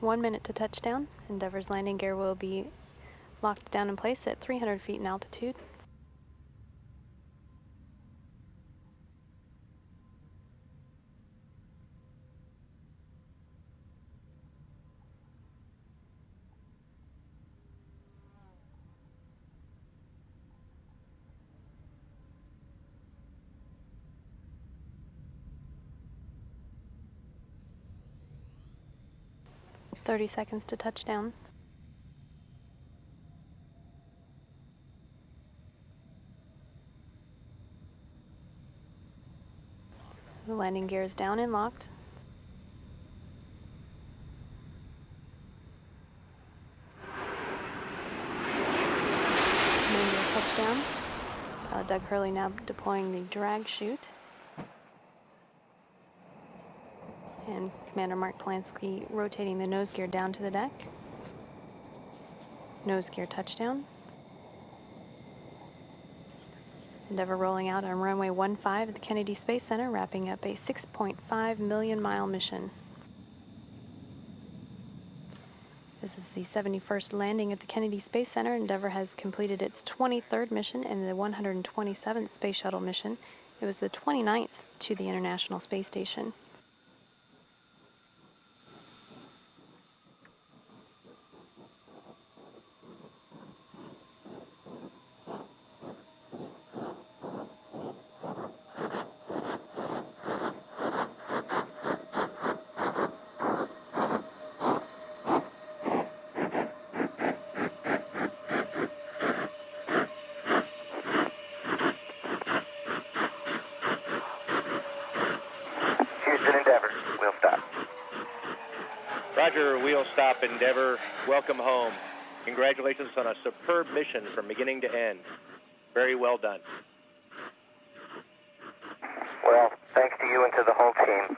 1 minute to touchdown. Endeavour's landing gear will be locked down in place at 300 feet in altitude. "30 seconds to touchdown." The landing gear is down and locked. Landing gear touchdown. Doug Hurley now deploying the drag chute. And Commander Mark Polanski rotating the nose gear down to the deck. Nose gear touchdown. Endeavour rolling out on runway 15 at the Kennedy Space Center, wrapping up a 6.5 million mile mission. This is the 71st landing at the Kennedy Space Center. Endeavour has completed its 23rd mission and the 127th Space Shuttle mission. It was the 29th to the International Space Station. Endeavour, wheel stop. Roger, wheel stop, Endeavour. Welcome home. Congratulations on a superb mission from beginning to end. Very well done. Well, thanks to you and to the whole team.